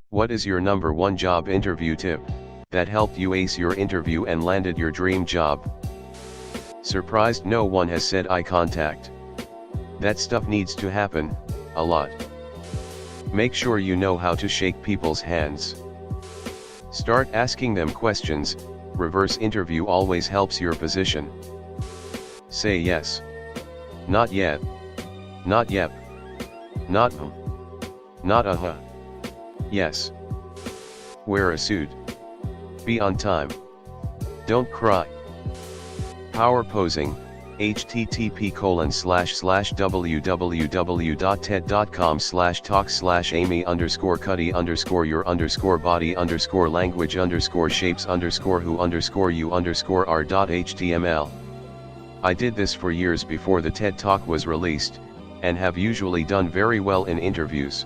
What is your number one job interview tip that helped you ace your interview and landed your dream job? Surprised no one has said eye contact. That stuff needs to happen, a lot. Make sure you know how to shake people's hands. Start asking them questions. Reverse interview always helps your position. Say yes. Not yet. Not yep. Not Not uh-huh. Yes. Wear a suit. Be on time. Don't cry. Power posing. http://www.ted.com/amy_cuddy_body_language_who_you_are.html. I did this for years before the TED Talk was released, and have usually done very well in interviews.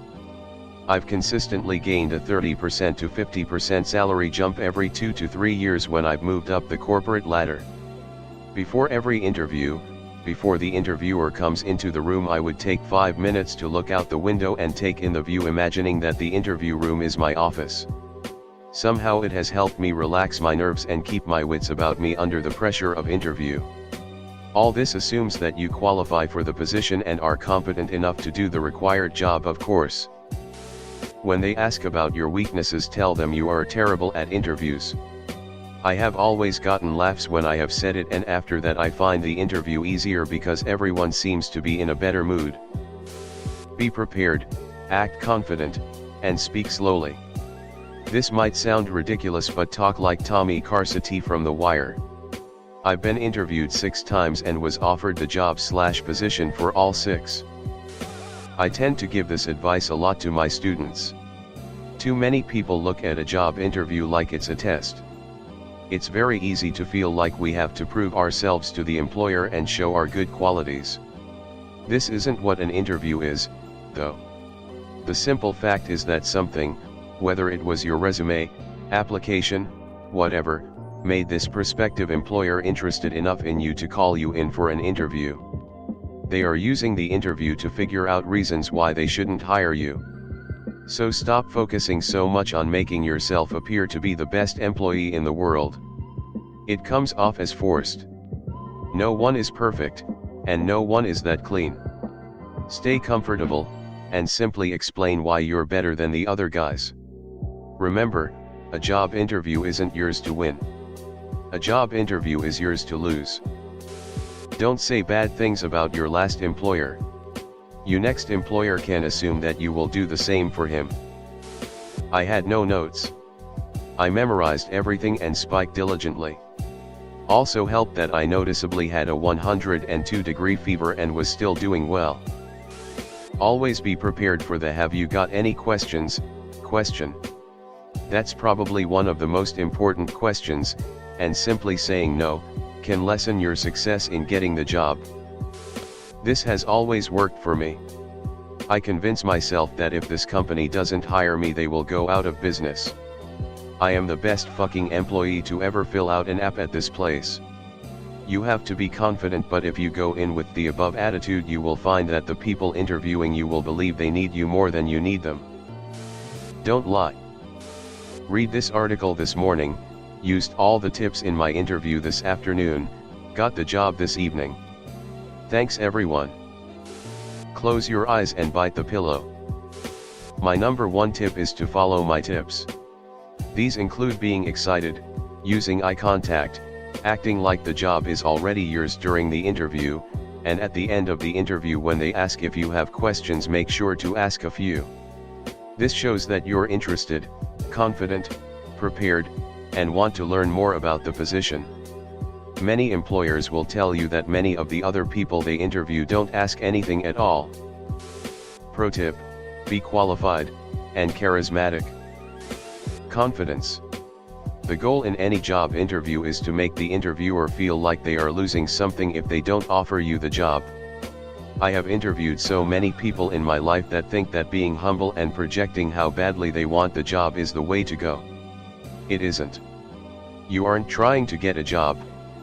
I've consistently gained a 30% to 50% salary jump every 2 to 3 years when I've moved up the corporate ladder. Before every interview, before the interviewer comes into the room, I would take 5 minutes to look out the window and take in the view, imagining that the interview room is my office. Somehow it has helped me relax my nerves and keep my wits about me under the pressure of interview. All this assumes that you qualify for the position and are competent enough to do the required job, of course. When they ask about your weaknesses, tell them you are terrible at interviews. I have always gotten laughs when I have said it, and after that I find the interview easier because everyone seems to be in a better mood. Be prepared, act confident, and speak slowly. This might sound ridiculous, but talk like Tommy Carsity from The Wire. I've been interviewed 6 times and was offered the job/position for all 6. I tend to give this advice a lot to my students. Too many people look at a job interview like it's a test. It's very easy to feel like we have to prove ourselves to the employer and show our good qualities. This isn't what an interview is, though. The simple fact is that something, whether it was your resume, application, whatever, made this prospective employer interested enough in you to call you in for an interview. They are using the interview to figure out reasons why they shouldn't hire you. So stop focusing so much on making yourself appear to be the best employee in the world. It comes off as forced. No one is perfect, and no one is that clean. Stay comfortable, and simply explain why you're better than the other guys. Remember, a job interview isn't yours to win. A job interview is yours to lose. Don't say bad things about your last employer. Your next employer can assume that you will do the same for him. I had no notes. I memorized everything and spiked diligently. Also helped that I noticeably had a 102-degree fever and was still doing well. Always be prepared for the "have you got any questions" question. That's probably one of the most important questions, and simply saying no can lessen your success in getting the job. This has always worked for me. I convince myself that if this company doesn't hire me, they will go out of business. I am the best fucking employee to ever fill out an app at this place. You have to be confident, but if you go in with the above attitude, you will find that the people interviewing you will believe they need you more than you need them. Don't lie. Read this article this morning, used all the tips in my interview this afternoon, got the job this evening. Thanks everyone. Close your eyes and bite the pillow. My number one tip is to follow my tips. These include being excited, using eye contact, acting like the job is already yours during the interview, and at the end of the interview when they ask if you have questions, make sure to ask a few. This shows that you're interested, confident, prepared, and want to learn more about the position. Many employers will tell you that many of the other people they interview don't ask anything at all. Pro tip: be qualified and charismatic. Confidence. The goal in any job interview is to make the interviewer feel like they are losing something if they don't offer you the job. I have interviewed so many people in my life that think that being humble and projecting how badly they want the job is the way to go. It isn't. You aren't trying to get a job,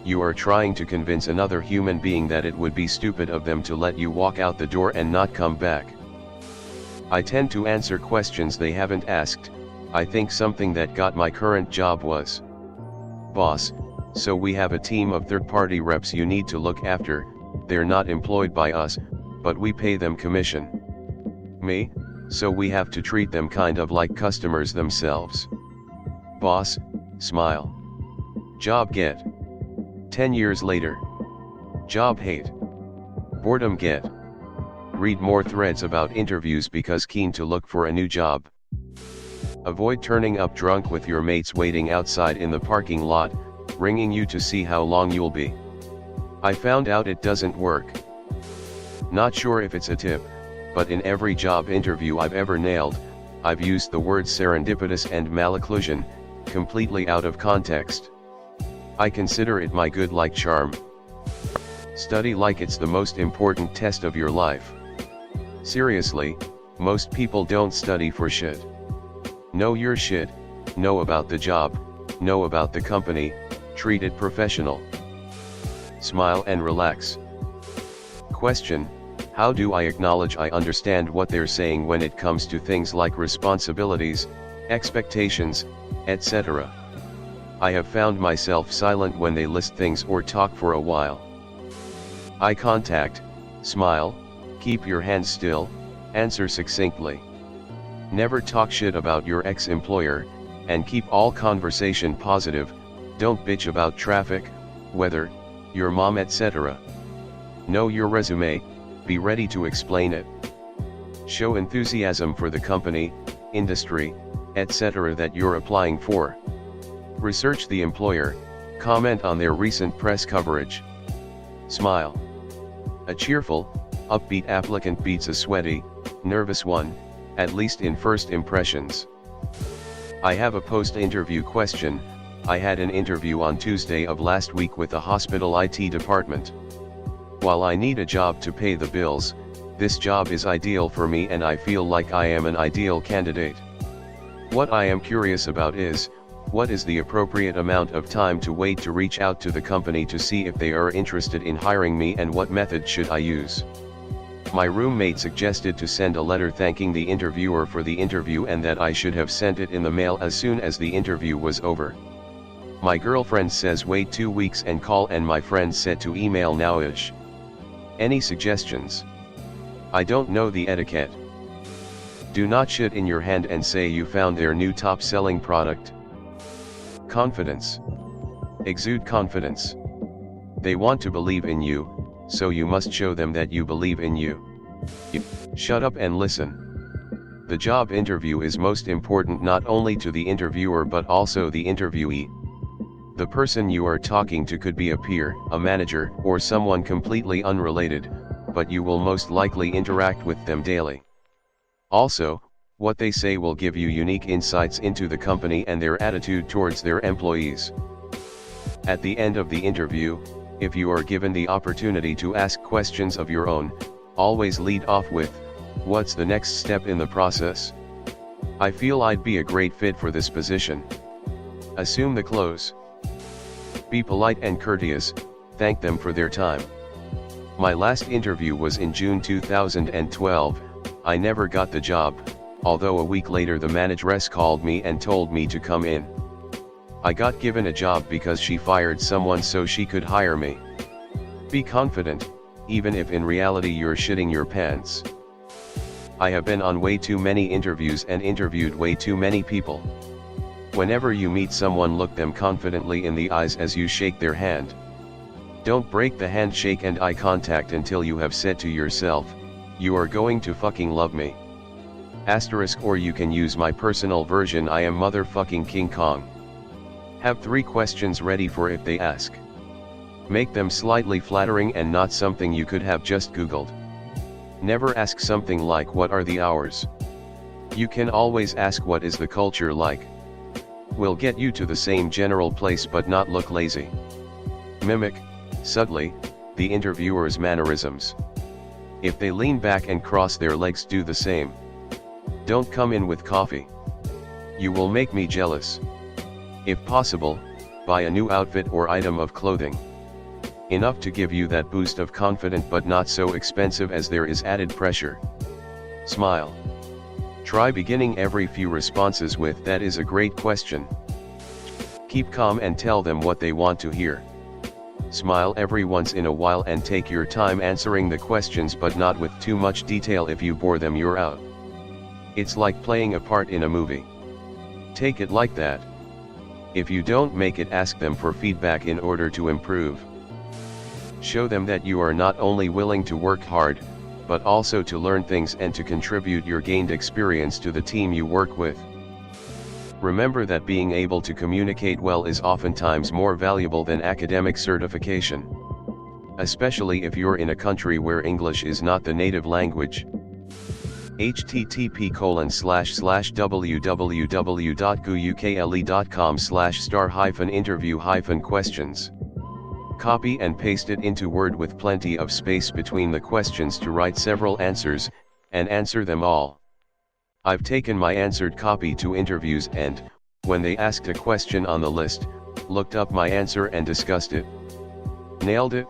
you are trying to convince another human being that it would be stupid of them to let you walk out the door and not come back. I tend to answer questions they haven't asked, I think something that got my current job was. Boss, so we have a team of third-party reps you need to look after, they're not employed by us, but we pay them commission. Me, so we have to treat them kind of like customers themselves. Boss, smile. Job get. 10 years later. Job hate. Boredom get. Read more threads about interviews because keen to look for a new job. Avoid turning up drunk with your mates waiting outside in the parking lot, ringing you to see how long you'll be. I found out it doesn't work. Not sure if it's a tip, but in every job interview I've ever nailed, I've used the words serendipitous and malocclusion, completely out of context. I consider it my good luck charm. Study like it's the most important test of your life. Seriously, most people don't study for shit. Know your shit, know about the job, know about the company, treat it professional. Smile and relax. Question: how do I acknowledge I understand what they're saying when it comes to things like responsibilities, expectations, etc.? I have found myself silent when they list things or talk for a while. Eye contact, smile, keep your hands still, answer succinctly. Never talk shit about your ex-employer, and keep all conversation positive, don't bitch about traffic, weather, your mom etc. Know your resume, be ready to explain it. Show enthusiasm for the company, industry, etc. that you're applying for. Research the employer, comment on their recent press coverage. Smile. A cheerful, upbeat applicant beats a sweaty, nervous one, at least in first impressions. I have a post-interview question. I had an interview on Tuesday of last week with the hospital IT department. While I need a job to pay the bills, this job is ideal for me and I feel like I am an ideal candidate. What I am curious about is, what is the appropriate amount of time to wait to reach out to the company to see if they are interested in hiring me and what method should I use? My roommate suggested to send a letter thanking the interviewer for the interview and that I should have sent it in the mail as soon as the interview was over. My girlfriend says wait 2 weeks and call, and my friend said to email nowish. Any suggestions? I don't know the etiquette. Do not shit in your hand and say you found their new top-selling product. Confidence. Exude confidence. They want to believe in you, so you must show them that you believe in you. Shut up and listen. The job interview is most important not only to the interviewer but also the interviewee. The person you are talking to could be a peer, a manager, or someone completely unrelated, but you will most likely interact with them daily. Also, what they say will give you unique insights into the company and their attitude towards their employees. At the end of the interview, if you are given the opportunity to ask questions of your own, always lead off with, "What's the next step in the process? I feel I'd be a great fit for this position." Assume the close. Be polite and courteous, thank them for their time. My last interview was in June 2012, I never got the job, although a week later the manageress called me and told me to come in. I got given a job because she fired someone so she could hire me. Be confident, even if in reality you're shitting your pants. I have been on way too many interviews and interviewed way too many people. Whenever you meet someone, look them confidently in the eyes as you shake their hand. Don't break the handshake and eye contact until you have said to yourself, "You are going to fucking love me." Asterisk, or you can use my personal version, I am motherfucking King Kong. Have 3 questions ready for if they ask. Make them slightly flattering and not something you could have just Googled. Never ask something like "What are the hours?" You can always ask "What is the culture like?" Will get you to the same general place but not look lazy. Mimic, subtly, the interviewer's mannerisms. If they lean back and cross their legs, do the same. Don't come in with coffee. You will make me jealous. If possible, buy a new outfit or item of clothing. Enough to give you that boost of confidence but not so expensive as there is added pressure. Smile. Try beginning every few responses with "that is a great question." Keep calm and tell them what they want to hear. Smile every once in a while and take your time answering the questions, but not with too much detail. If you bore them, you're out. It's like playing a part in a movie. Take it like that. If you don't make it, ask them for feedback in order to improve. Show them that you are not only willing to work hard, but also to learn things and to contribute your gained experience to the team you work with. Remember that being able to communicate well is oftentimes more valuable than academic certification. Especially if you're in a country where English is not the native language. http://www.goukle.com/star-interview-questions. Copy and paste it into Word with plenty of space between the questions to write several answers, and answer them all. I've taken my answered copy to interviews and, when they asked a question on the list, looked up my answer and discussed it. Nailed it?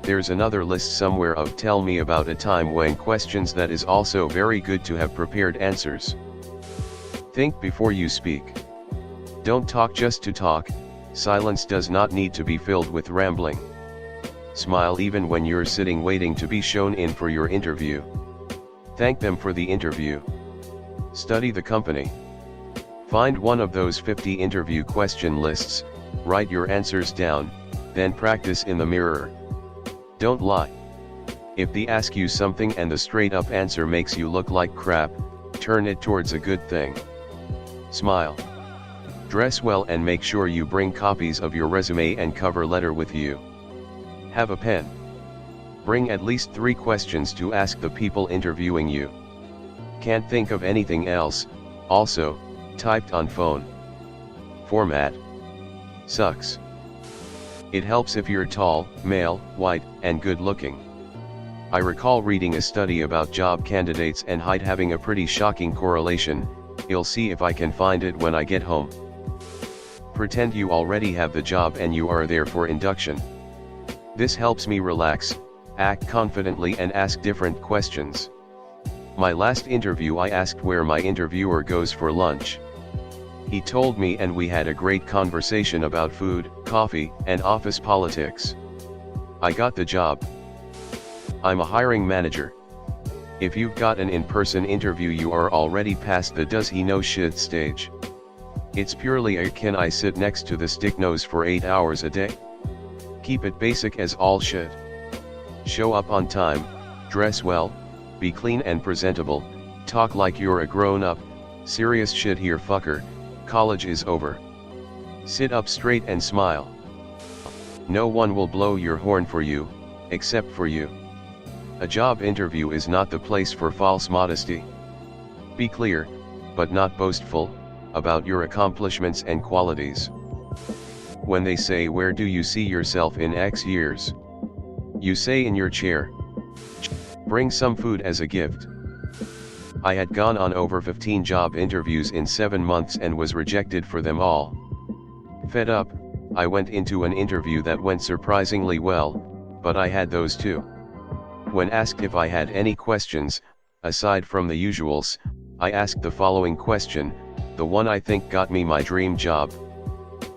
There's another list somewhere of "tell me about a time when" questions that is also very good to have prepared answers. Think before you speak. Don't talk just to talk. Silence does not need to be filled with rambling. Smile even when you're sitting waiting to be shown in for your interview. Thank them for the interview. Study the company. Find one of those 50 interview question lists, write your answers down, then practice in the mirror. Don't lie. If they ask you something and the straight-up answer makes you look like crap, turn it towards a good thing. Smile. Dress well and make sure you bring copies of your resume and cover letter with you. Have a pen. Bring at least 3 questions to ask the people interviewing you. Can't think of anything else? Also, typed on phone. Format. Sucks. It helps if you're tall, male, white, and good looking. I recall reading a study about job candidates and height having a pretty shocking correlation. I'll see if I can find it when I get home. Pretend you already have the job and you are there for induction. This helps me relax, act confidently and ask different questions. My last interview, I asked where my interviewer goes for lunch. He told me and we had a great conversation about food, coffee, and office politics. I got the job. I'm a hiring manager. If you've got an in-person interview, you are already past the "does he know" shit stage. It's purely a "can I sit next to the stick nose for 8 hours a day?" Keep it basic as all should. Show up on time, dress well, be clean and presentable, talk like you're a grown-up. Serious shit here, fucker. College is over. Sit up straight and smile. No one will blow your horn for you, except for you. A job interview is not the place for false modesty. Be clear, but not boastful, about your accomplishments and qualities. When they say "where do you see yourself in X years?" you say "in your chair." Bring some food as a gift. I had gone on over 15 job interviews in 7 months and was rejected for them all. Fed up, I went into an interview that went surprisingly well, but I had those too. When asked if I had any questions, aside from the usuals, I asked the following question, the one I think got me my dream job.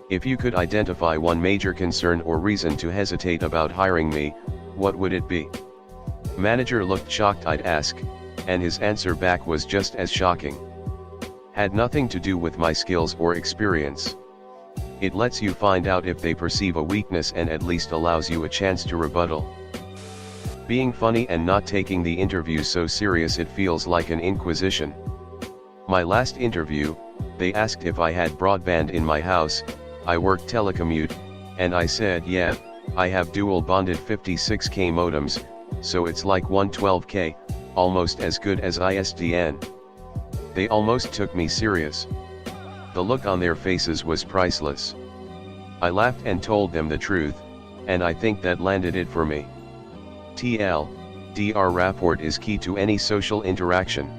If you could identify one major concern or reason to hesitate about hiring me, what would it be? Manager looked shocked. I'd ask, and his answer back was just as shocking. Had nothing to do with my skills or experience. It lets you find out if they perceive a weakness and at least allows you a chance to rebuttal. Being funny and not taking the interview so serious it feels like an inquisition. My last interview, they asked if I had broadband in my house. I work telecommute, and I said yeah, I have dual bonded 56K modems, so it's like 112K, almost as good as ISDN. They almost took me serious. The look on their faces was priceless. I laughed and told them the truth, and I think that landed it for me. TLDR rapport is key to any social interaction.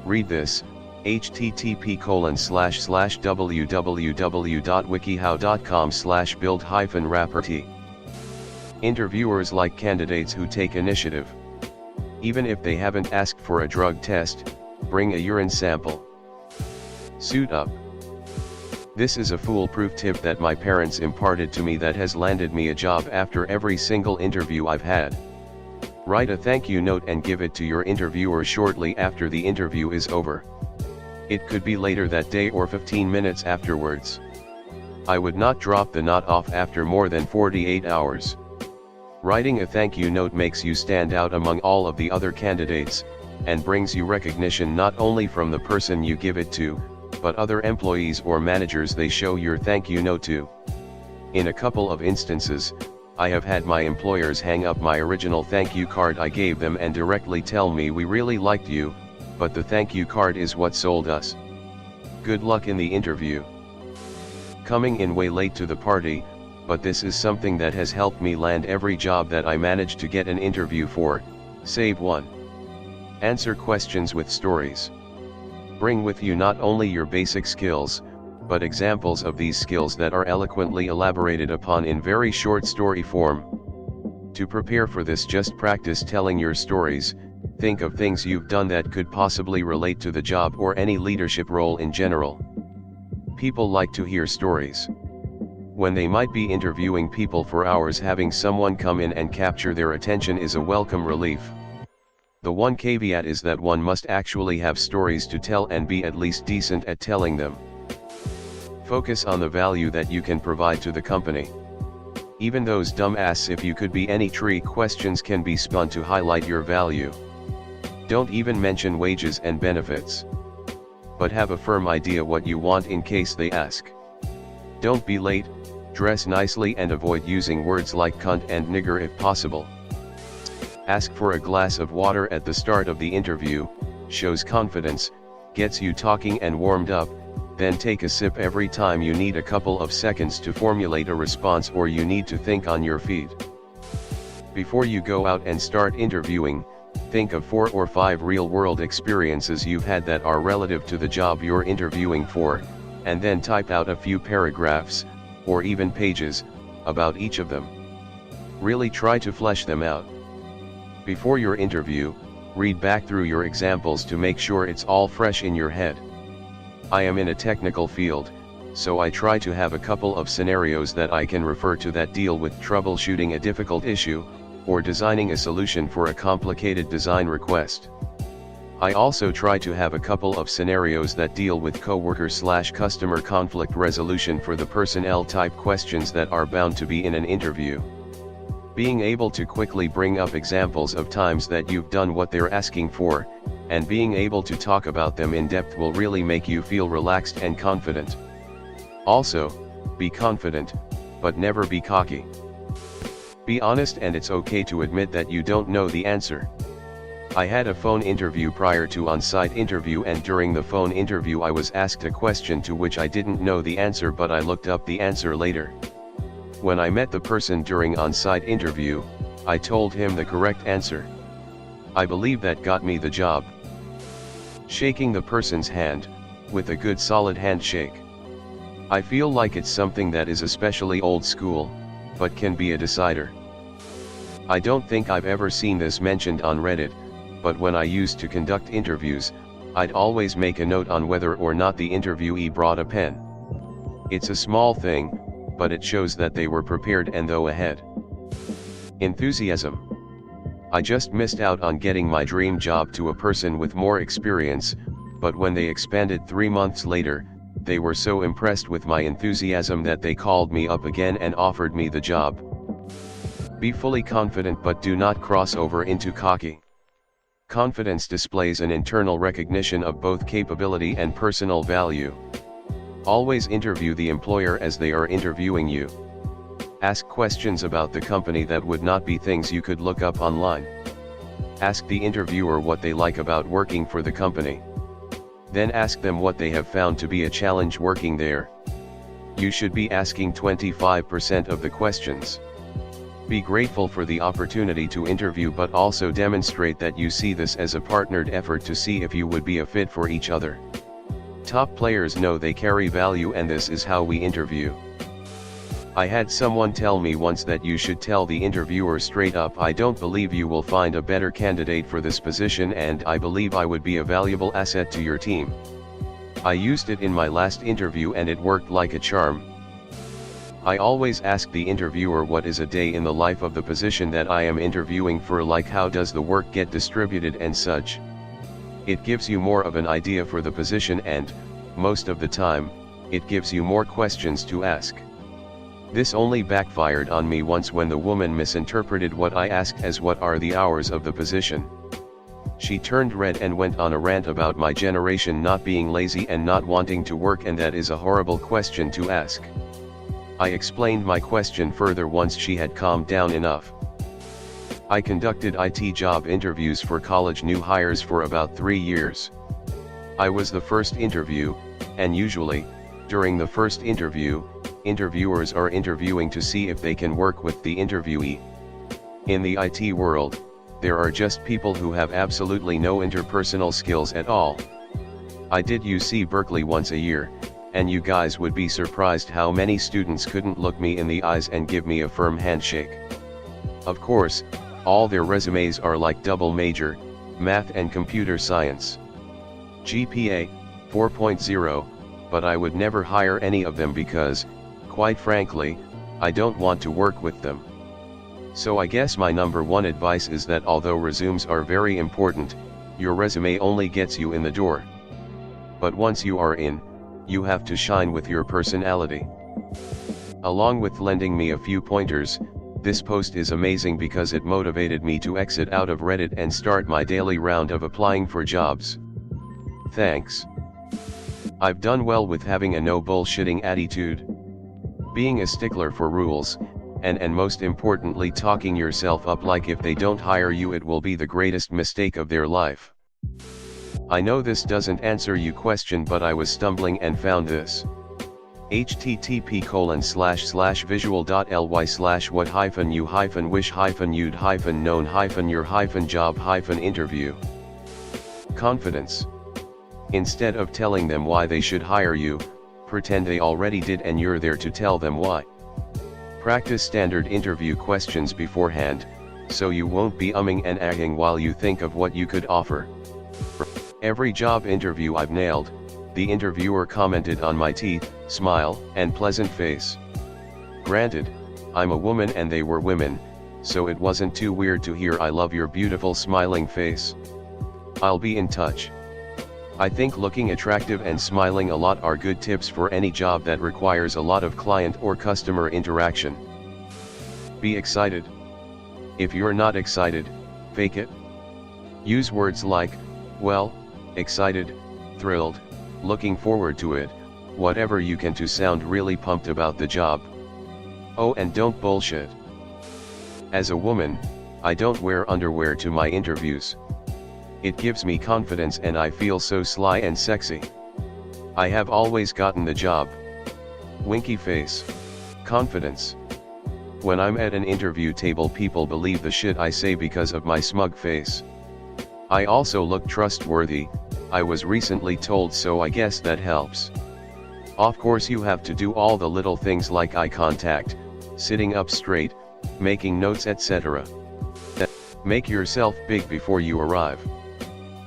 Read this, http://www.wikihow.com/build-rapport. Interviewers like candidates who take initiative. Even if they haven't asked for a drug test, Bring a urine sample. Suit up. This is a foolproof tip that my parents imparted to me that has landed me a job after every single interview I've had. Write a thank you note and give it to your interviewer shortly after the interview is over. It could be later that day or 15 minutes afterwards. I would not drop the knot off after more than 48 hours. Writing a thank you note makes you stand out among all of the other candidates, and brings you recognition not only from the person you give it to, but other employees or managers they show your thank you note to. In a couple of instances, I have had my employers hang up my original thank you card I gave them and directly tell me, "We really liked you, but the thank you card is what sold us. Good luck in the interview." Coming in way late to the party, but this is something that has helped me land every job that I managed to get an interview for. Save 1. Answer questions with stories. Bring with you not only your basic skills, but examples of these skills that are eloquently elaborated upon in very short story form. To prepare for this, just practice telling your stories. Think of things you've done that could possibly relate to the job or any leadership role in general. People like to hear stories. When they might be interviewing people for hours, having someone come in and capture their attention is a welcome relief. The one caveat is that one must actually have stories to tell and be at least decent at telling them. Focus on the value that you can provide to the company. Even those dumb "asks if you could be any tree" questions can be spun to highlight your value. Don't even mention wages and benefits. But have a firm idea what you want in case they ask. Don't be late, dress nicely, and avoid using words like cunt and nigger if possible. Ask for a glass of water at the start of the interview, shows confidence, gets you talking and warmed up, then take a sip every time you need a couple of seconds to formulate a response or you need to think on your feet. Before you go out and start interviewing, think of 4 or 5 real-world experiences you've had that are relative to the job you're interviewing for, and then type out a few paragraphs, or even pages, about each of them. Really try to flesh them out. Before your interview, read back through your examples to make sure it's all fresh in your head. I am in a technical field, so I try to have a couple of scenarios that I can refer to that deal with troubleshooting a difficult issue, or designing a solution for a complicated design request. I also try to have a couple of scenarios that deal with coworker/customer conflict resolution for the personnel type questions that are bound to be in an interview. Being able to quickly bring up examples of times that you've done what they're asking for, and being able to talk about them in depth will really make you feel relaxed and confident. Also, be confident, but never be cocky. Be honest, and it's okay to admit that you don't know the answer. I had a phone interview prior to on-site interview, and during the phone interview I was asked a question to which I didn't know the answer, but I looked up the answer later. When I met the person during on-site interview, I told him the correct answer. I believe that got me the job. Shaking the person's hand, with a good solid handshake. I feel like it's something that is especially old school, but can be a decider. I don't think I've ever seen this mentioned on Reddit, but when I used to conduct interviews, I'd always make a note on whether or not the interviewee brought a pen. It's a small thing, but it shows that they were prepared and thought ahead. Enthusiasm. I just missed out on getting my dream job to a person with more experience, but when they expanded 3 months later, they were so impressed with my enthusiasm that they called me up again and offered me the job. Be fully confident, but do not cross over into cocky. Confidence displays an internal recognition of both capability and personal value. Always interview the employer as they are interviewing you. Ask questions about the company that would not be things you could look up online. Ask the interviewer what they like about working for the company. Then ask them what they have found to be a challenge working there. You should be asking 25% of the questions. Be grateful for the opportunity to interview, but also demonstrate that you see this as a partnered effort to see if you would be a fit for each other. Top players know they carry value, and this is how we interview. I had someone tell me once that you should tell the interviewer straight up, I don't believe you will find a better candidate for this position, and I believe I would be a valuable asset to your team. I used it in my last interview and it worked like a charm. I always ask the interviewer what is a day in the life of the position that I am interviewing for, like how does the work get distributed and such. It gives you more of an idea for the position, and, most of the time, it gives you more questions to ask. This only backfired on me once when the woman misinterpreted what I asked as what are the hours of the position. She turned red and went on a rant about my generation not being lazy and not wanting to work, and that is a horrible question to ask. I explained my question further once she had calmed down enough. I conducted IT job interviews for college new hires for about 3 years. I was the first interview, and usually, during the first interview, interviewers are interviewing to see if they can work with the interviewee. In the IT world, there are just people who have absolutely no interpersonal skills at all. I did UC Berkeley once a year, and you guys would be surprised how many students couldn't look me in the eyes and give me a firm handshake. Of course, all their resumes are like double major, math and computer science. GPA, 4.0, but I would never hire any of them because, quite frankly, I don't want to work with them. So I guess my number one advice is that although resumes are very important, your resume only gets you in the door. But once you are in, you have to shine with your personality. Along with lending me a few pointers, this post is amazing because it motivated me to exit out of Reddit and start my daily round of applying for jobs. Thanks. I've done well with having a no bullshitting attitude. Being a stickler for rules, and most importantly talking yourself up like if they don't hire you it will be the greatest mistake of their life. I know this doesn't answer your question, but I was stumbling and found this. http://visual.ly/what-you-wish-known-your-job-interview. Confidence. Instead of telling them why they should hire you, pretend they already did and you're there to tell them why. Practice standard interview questions beforehand, so you won't be umming and ahhing while you think of what you could offer. Every job interview I've nailed, the interviewer commented on my teeth, smile, and pleasant face. Granted, I'm a woman and they were women, so it wasn't too weird to hear "I love your beautiful smiling face." I'll be in touch. I think looking attractive and smiling a lot are good tips for any job that requires a lot of client or customer interaction. Be excited. If you're not excited, fake it. Use words like, well, excited, thrilled, looking forward to it, whatever you can to sound really pumped about the job. Oh, and don't bullshit. As a woman, I don't wear underwear to my interviews. It gives me confidence and I feel so sly and sexy. I have always gotten the job. Winky face. Confidence. When I'm at an interview table, people believe the shit I say because of my smug face. I also look trustworthy, I was recently told, so I guess that helps. Of course you have to do all the little things like eye contact, sitting up straight, making notes, etc. Make yourself big before you arrive.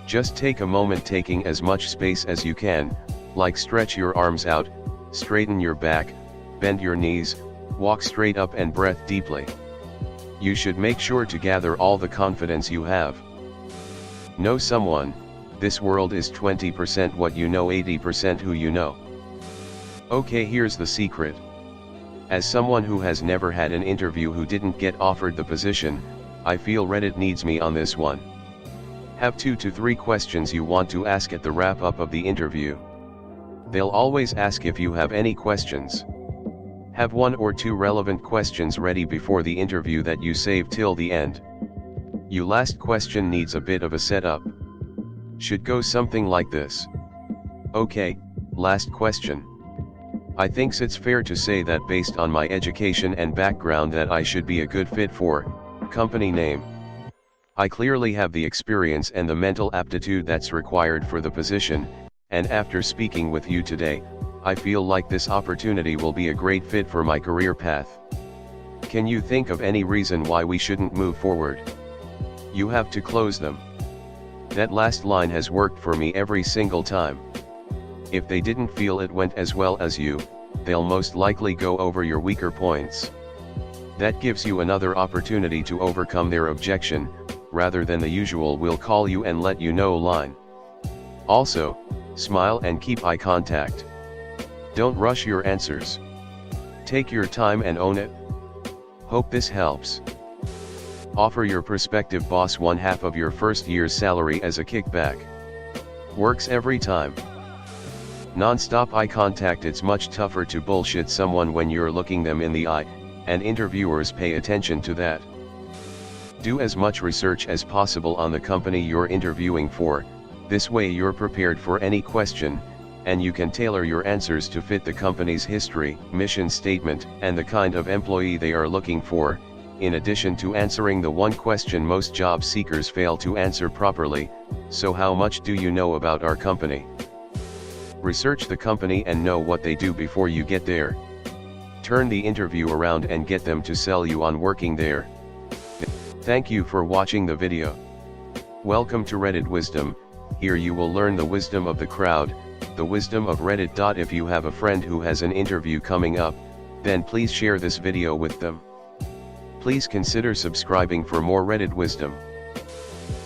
Just take a moment taking as much space as you can, like stretch your arms out, straighten your back, bend your knees, walk straight up and breathe deeply. You should make sure to gather all the confidence you have. Know someone, this world is 20% what you know, 80% who you know. Okay, here's the secret. As someone who has never had an interview who didn't get offered the position, I feel Reddit needs me on this one. Have 2 to 3 questions you want to ask at the wrap-up of the interview. They'll always ask if you have any questions. Have 1 or 2 relevant questions ready before the interview that you save till the end. Your last question needs a bit of a setup. Should go something like this. Okay, last question. I think it's fair to say that based on my education and background that I should be a good fit for, company name. I clearly have the experience and the mental aptitude that's required for the position, and after speaking with you today, I feel like this opportunity will be a great fit for my career path. Can you think of any reason why we shouldn't move forward? You have to close them. That last line has worked for me every single time. If they didn't feel it went as well as you, they'll most likely go over your weaker points. That gives you another opportunity to overcome their objection, rather than the usual "we'll call you and let you know" line. Also, smile and keep eye contact. Don't rush your answers. Take your time and own it. Hope this helps. Offer your prospective boss 1/2 of your first year's salary as a kickback. Works every time. Non-stop eye contact. It's much tougher to bullshit someone when you're looking them in the eye, and interviewers pay attention to that. Do as much research as possible on the company you're interviewing for. This way you're prepared for any question, and you can tailor your answers to fit the company's history, mission statement, and the kind of employee they are looking for, in addition to answering the one question most job seekers fail to answer properly: so how much do you know about our company? Research the company and know what they do before you get there. Turn the interview around and get them to sell you on working there. Thank you for watching the video. Welcome to Reddit Wisdom. Here you will learn the wisdom of the crowd, the wisdom of Reddit. If you have a friend who has an interview coming up, then please share this video with them. Please consider subscribing for more Reddit wisdom.